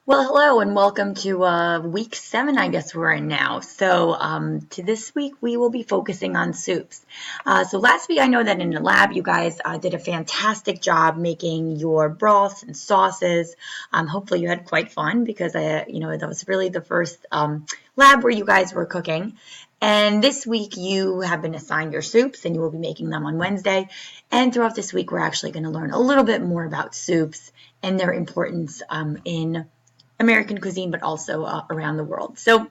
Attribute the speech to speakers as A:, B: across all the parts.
A: Well, hello and welcome to week 7, I guess we're in now. To this week, we will be focusing on soups. So last week, I know that in the lab, you guys did a fantastic job making your broths and sauces. Hopefully, you had quite fun because that was really the first lab where you guys were cooking. And this week, you have been assigned your soups, and you will be making them on Wednesday. And throughout this week, we're actually going to learn a little bit more about soups and their importance in American cuisine, but also around the world. So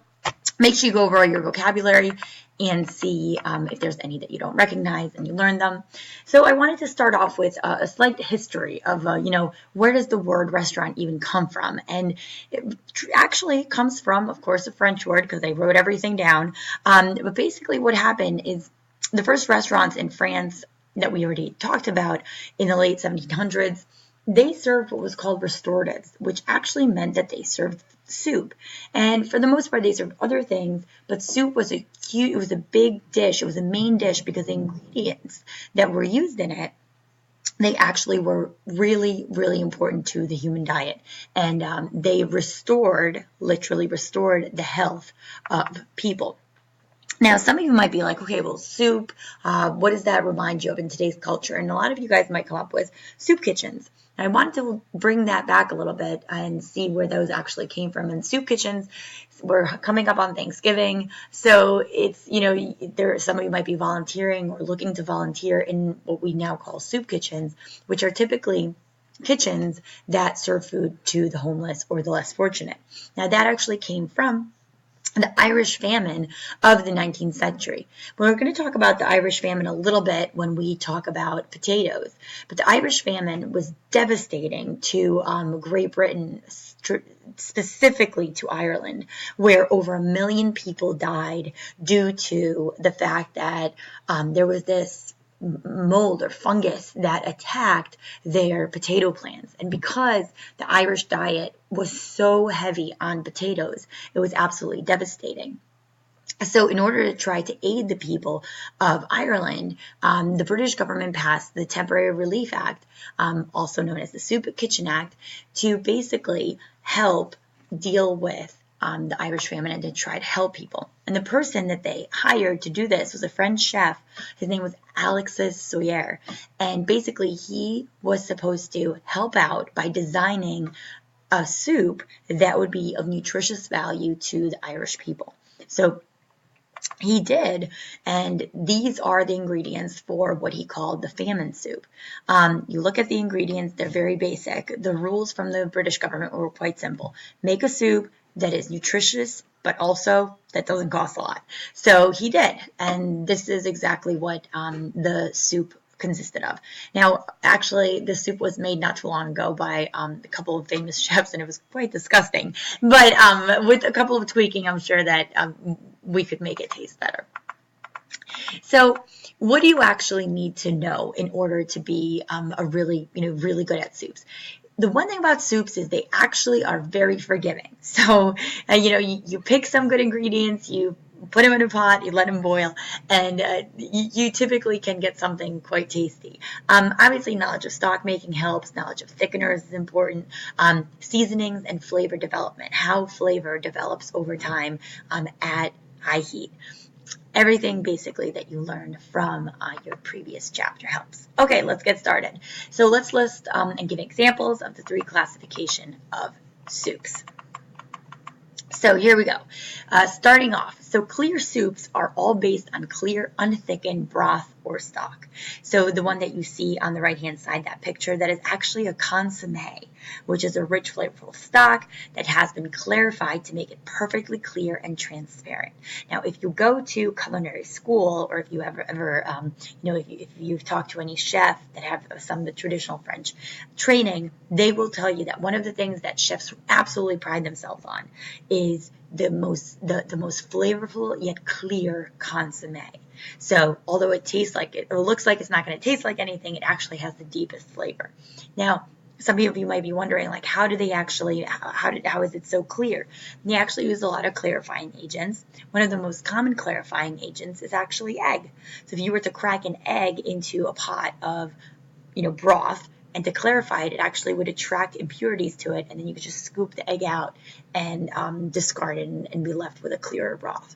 A: make sure you go over your vocabulary and see if there's any that you don't recognize and you learn them. So I wanted to start off with a slight history of, where does the word restaurant even come from? And it actually comes from, of course, a French word because I wrote everything down. But basically what happened is the first restaurants in France that we already talked about in the late 1700s, they served what was called restoratives, which actually meant that they served soup. And for the most part, they served other things, but soup was it was a big dish. It was a main dish because the ingredients that were used in it, they actually were really, really important to the human diet. And they literally restored the health of people. Now, some of you might be like, okay, well, soup, what does that remind you of in today's culture? And a lot of you guys might come up with soup kitchens. And I wanted to bring that back a little bit and see where those actually came from. And soup kitchens were coming up on Thanksgiving. So it's, some of you might be volunteering or looking to volunteer in what we now call soup kitchens, which are typically kitchens that serve food to the homeless or the less fortunate. Now, that actually came from the Irish famine of the 19th century. We're going to talk about the Irish famine a little bit when we talk about potatoes, but the Irish famine was devastating to Great Britain, specifically to Ireland, where over 1 million people died due to the fact that there was this mold or fungus that attacked their potato plants. And because the Irish diet was so heavy on potatoes, it was absolutely devastating. So in order to try to aid the people of Ireland, the British government passed the Temporary Relief Act, also known as the Soup Kitchen Act, to basically help deal with the Irish famine and to try to help people. And the person that they hired to do this was a French chef. His name was Alexis Soyer. And basically he was supposed to help out by designing a soup that would be of nutritious value to the Irish people. So he did, and these are the ingredients for what he called the famine soup. You look at the ingredients, they're very basic. The rules from the British government were quite simple. Make a soup that is nutritious, but also that doesn't cost a lot. So he did, and this is exactly what the soup consisted of. Now, actually, the soup was made not too long ago by a couple of famous chefs, and it was quite disgusting. But with a couple of tweaking, I'm sure that we could make it taste better. So, what do you actually need to know in order to be really good at soups? The one thing about soups is they actually are very forgiving. So, you pick some good ingredients, you put them in a pot, you let them boil, and you typically can get something quite tasty. Obviously, knowledge of stock making helps. Knowledge of thickeners is important. Seasonings and flavor development, how flavor develops over time at high heat. Everything basically that you learned from your previous chapter helps. Okay, let's get started. So let's list and give examples of the 3 classification of soups. So here we go. Starting off, so clear soups are all based on clear, unthickened broth or stock. So the one that you see on the right-hand side, that picture, that is actually a consommé, which is a rich, flavorful stock that has been clarified to make it perfectly clear and transparent. Now, if you go to culinary school, or if you if you've talked to any chef that have some of the traditional French training, they will tell you that one of the things that chefs absolutely pride themselves on is the most flavorful yet clear consommé. So although it tastes like it, or looks like it's not going to taste like anything, it actually has the deepest flavor. Now, some of you might be wondering, like, how is it so clear? They actually use a lot of clarifying agents. One of the most common clarifying agents is actually egg. So if you were to crack an egg into a pot of, broth, And to clarify it, it actually would attract impurities to it, and then you could just scoop the egg out and discard it and be left with a clearer broth.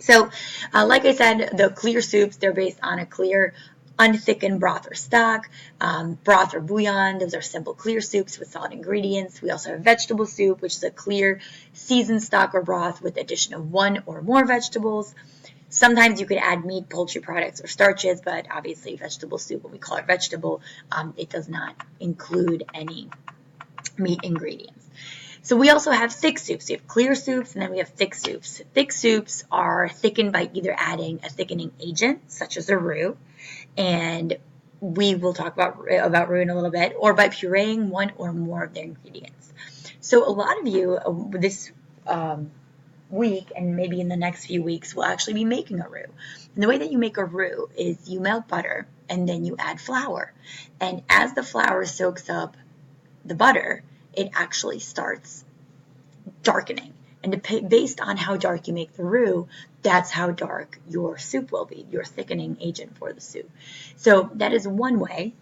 A: So, like I said, the clear soups, they're based on a clear, unthickened broth or stock. Broth or bouillon, those are simple clear soups with solid ingredients. We also have vegetable soup, which is a clear seasoned stock or broth with the addition of one or more vegetables. Sometimes you could add meat, poultry products, or starches, but obviously vegetable soup, when we call it vegetable, it does not include any meat ingredients. So we also have thick soups. We have clear soups, and then we have thick soups. Thick soups are thickened by either adding a thickening agent, such as a roux, and we will talk about roux in a little bit, or by pureeing one or more of their ingredients. So a lot of you this week and maybe in the next few weeks will actually be making a roux. And the way that you make a roux is you melt butter and then you add flour. And as the flour soaks up the butter, it actually starts darkening. And based on how dark you make the roux, that's how dark your soup will be, your thickening agent for the soup. So that is one way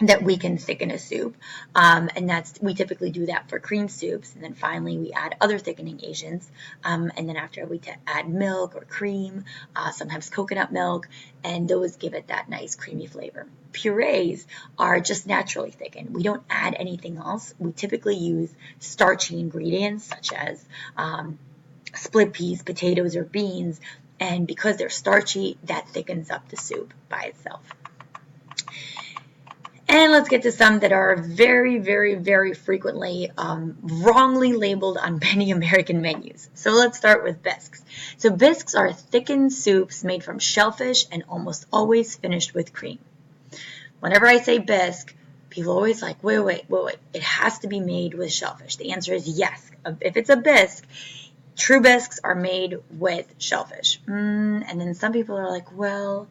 A: that we can thicken a soup, and we typically do that for cream soups, and then finally we add other thickening agents, and then after we add milk or cream, sometimes coconut milk, and those give it that nice creamy flavor. Purees are just naturally thickened. We don't add anything else. We typically use starchy ingredients such as split peas, potatoes, or beans, and because they're starchy, that thickens up the soup by itself. And let's get to some that are very, very, very frequently wrongly labeled on many American menus. So let's start with bisques. So bisques are thickened soups made from shellfish and almost always finished with cream. Whenever I say bisque, people are always like, wait. It has to be made with shellfish. The answer is yes. If it's a bisque, true bisques are made with shellfish. And then some people are like, well,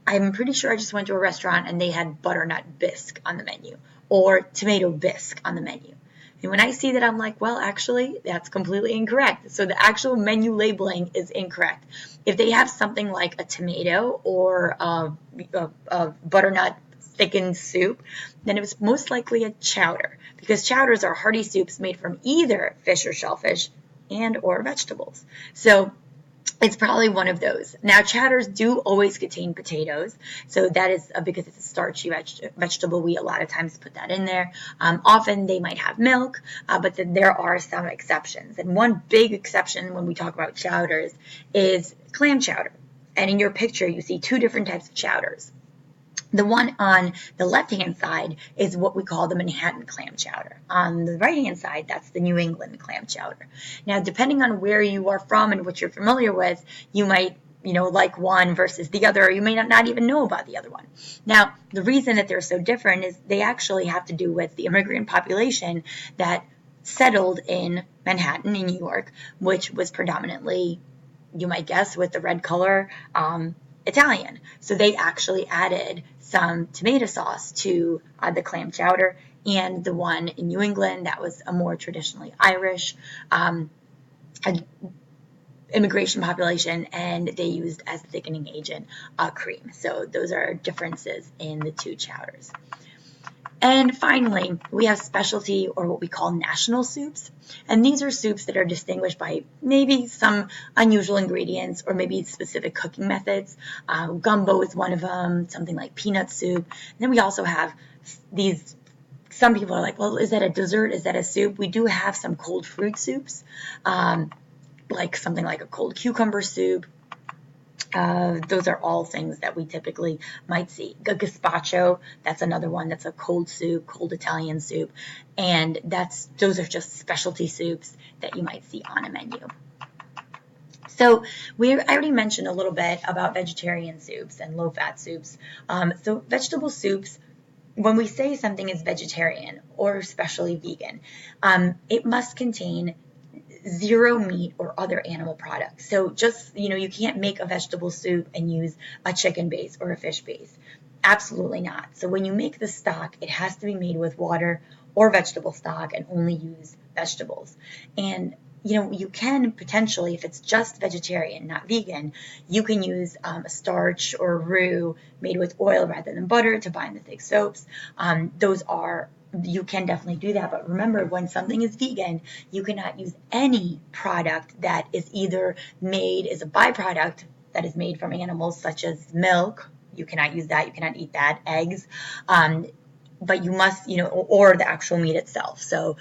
A: I'm pretty sure I just went to a restaurant and they had butternut bisque on the menu or tomato bisque on the menu. And when I see that, I'm like, well, actually, that's completely incorrect. So the actual menu labeling is incorrect. If they have something like a tomato or a butternut thickened soup, then it was most likely a chowder, because chowders are hearty soups made from either fish or shellfish and or vegetables. So it's probably one of those. Now, chowders do always contain potatoes, so that is because it's a starchy vegetable. We a lot of times put that in there. Often they might have milk, but then there are some exceptions. And one big exception when we talk about chowders is clam chowder. And in your picture, you see two different types of chowders. The one on the left-hand side is what we call the Manhattan clam chowder. On the right-hand side, that's the New England clam chowder. Now, depending on where you are from and what you're familiar with, you might like one versus the other, or you may not even know about the other one. Now, the reason that they're so different is they actually have to do with the immigrant population that settled in Manhattan, in New York, which was predominantly, you might guess, with the red color, Italian. So they actually added some tomato sauce to the clam chowder, and the one in New England that was a more traditionally Irish immigration population, and they used as a thickening agent cream. So those are differences in the two chowders. And finally, we have specialty, or what we call national soups. And these are soups that are distinguished by maybe some unusual ingredients or maybe specific cooking methods. Gumbo is one of them, something like peanut soup. And then we also have these, some people are like, well, is that a dessert? Is that a soup? We do have some cold fruit soups, like something like a cold cucumber soup. Those are all things that we typically might see. Gazpacho, that's another one. That's a cold soup, cold Italian soup. And those are just specialty soups that you might see on a menu. So I already mentioned a little bit about vegetarian soups and low-fat soups. So vegetable soups, when we say something is vegetarian or especially vegan, it must contain zero meat or other animal products. So just, you can't make a vegetable soup and use a chicken base or a fish base. Absolutely not. So when you make the stock, it has to be made with water or vegetable stock and only use vegetables. And, you can potentially, if it's just vegetarian, not vegan, you can use a starch or a roux made with oil rather than butter to bind the thick soaps. You can definitely do that, but remember, when something is vegan, you cannot use any product that is either made as a byproduct that is made from animals, such as milk. You cannot use that. You cannot eat that. Eggs. But you must, or the actual meat itself. So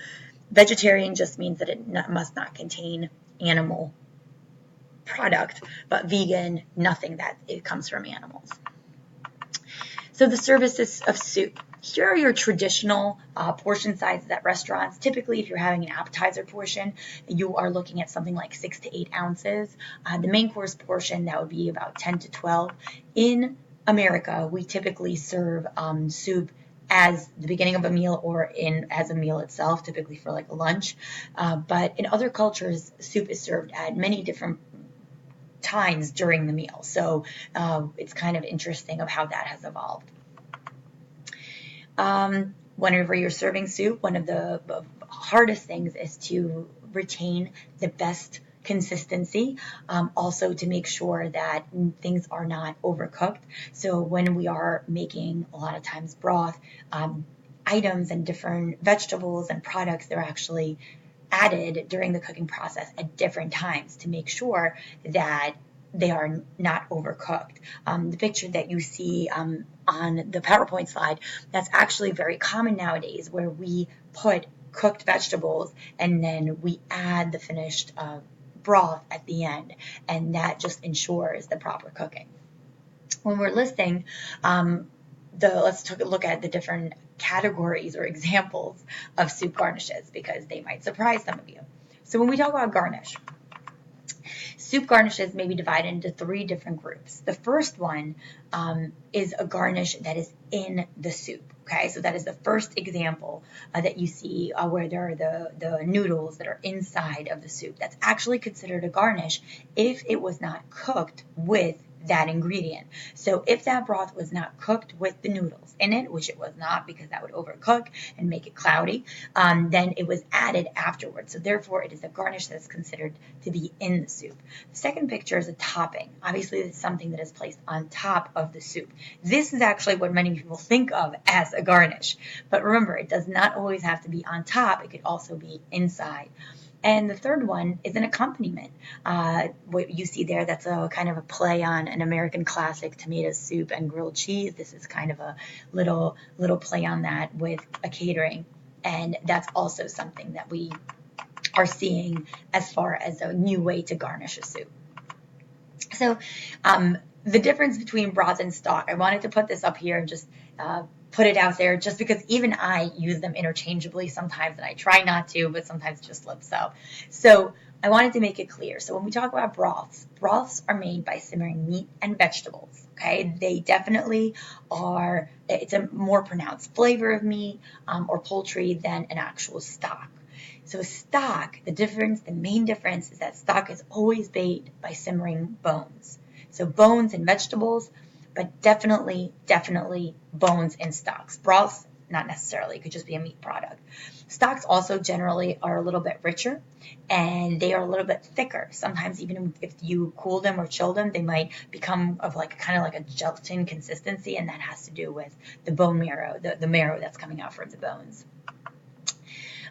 A: vegetarian just means that it must not contain animal product, but vegan, nothing that it comes from animals. So the services of soup. Here are your traditional portion sizes at restaurants. Typically, if you're having an appetizer portion, you are looking at something like 6 to 8 ounces. The main course portion, that would be about 10 to 12. In America, we typically serve soup as the beginning of a meal or as a meal itself, typically for like a lunch. But in other cultures, soup is served at many different times during the meal. So it's kind of interesting of how that has evolved. Whenever you're serving soup, one of the hardest things is to retain the best consistency, also to make sure that things are not overcooked. So when we are making a lot of times broth, items and different vegetables and products, they're actually added during the cooking process at different times to make sure that they are not overcooked. The picture that you see on the PowerPoint slide, that's actually very common nowadays, where we put cooked vegetables and then we add the finished broth at the end, and that just ensures the proper cooking. When we're listing, let's take a look at the different categories or examples of soup garnishes, because they might surprise some of you. So when we talk about garnish, soup garnishes may be divided into 3 different groups. The first one is a garnish that is in the soup. Okay, so that is the first example that you see where there are the noodles that are inside of the soup. That's actually considered a garnish if it was not cooked with that ingredient. So if that broth was not cooked with the noodles in it, which it was not, because that would overcook and make it cloudy, then it was added afterwards. So therefore, it is a garnish that is considered to be in the soup. The second picture is a topping. Obviously, it's something that is placed on top of the soup. This is actually what many people think of as a garnish. But remember, it does not always have to be on top. It could also be inside. And the third one is an accompaniment. What you see there, that's a kind of a play on an American classic, tomato soup and grilled cheese. This is kind of a little play on that with a catering. And that's also something that we are seeing as far as a new way to garnish a soup. So the difference between broth and stock, I wanted to put this up here and just put it out there, just because even I use them interchangeably sometimes, and I try not to, but sometimes it just slips out. So I wanted to make it clear. So when we talk about broths are made by simmering meat and vegetables. Okay, they definitely are. It's a more pronounced flavor of meat or poultry than an actual stock. So stock, the main difference is that stock is always made by simmering bones. So bones and vegetables, but definitely bones in stocks. Broths, not necessarily. It could just be a meat product. Stocks also generally are a little bit richer, and they are a little bit thicker. Sometimes even if you cool them or chill them, they might become of kind of like a gelatin consistency, and that has to do with the bone marrow, the marrow that's coming out from the bones.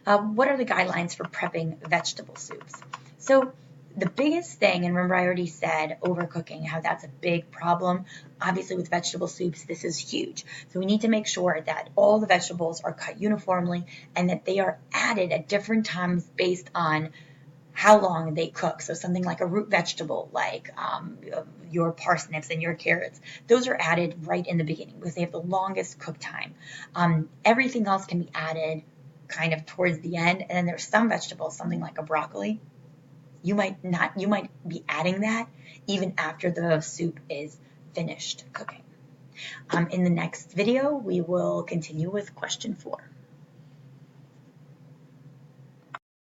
A: What are the guidelines for prepping vegetable soups? So the biggest thing, and remember I already said overcooking, how that's a big problem. Obviously with vegetable soups, this is huge. So we need to make sure that all the vegetables are cut uniformly and that they are added at different times based on how long they cook. So something like a root vegetable, like your parsnips and your carrots, those are added right in the beginning because they have the longest cook time. Everything else can be added kind of towards the end. And then there's some vegetables, something like a broccoli, you might be adding that even after the soup is finished cooking. In the next video, we will continue with question 4.